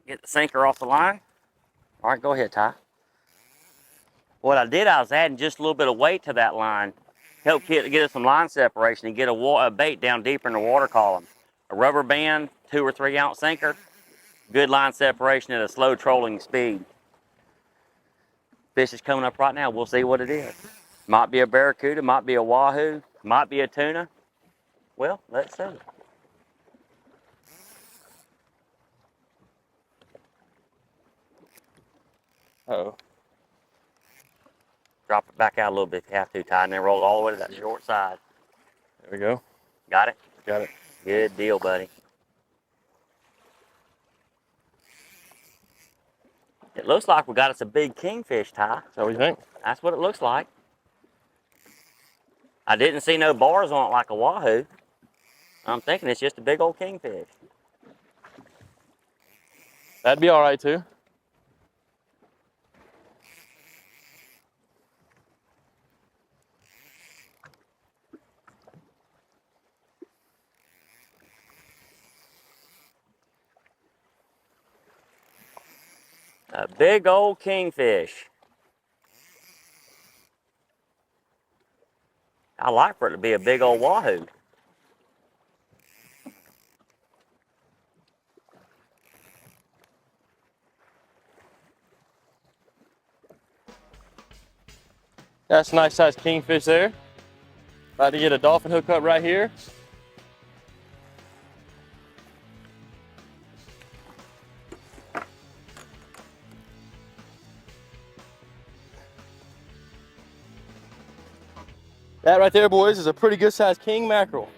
Get the sinker off the line. All right, go ahead, Ty. What I did, I was adding just a little bit of weight to that line. Help get us some line separation and get a bait down deeper in the water column. A rubber band, 2 or 3 ounce sinker, good line separation at a slow trolling speed. Fish is coming up right now. We'll see what it is. Might be a barracuda, might be a wahoo, might be a tuna. Well, let's see. Uh-oh. Drop it back out a little bit if you have to, Ty, and then roll it all the way to that short side. There we go. Got it? Got it. Good deal, buddy. It looks like we got us a big kingfish, Ty. Is that what you think? That's what it looks like. I didn't see no bars on it like a wahoo. I'm thinking it's just a big old kingfish. That'd be all right too. A big old kingfish. I like for it to be a big old wahoo. That's a nice sized kingfish there. About to get a dolphin hook up right here. That right there, boys, is a pretty good sized king mackerel.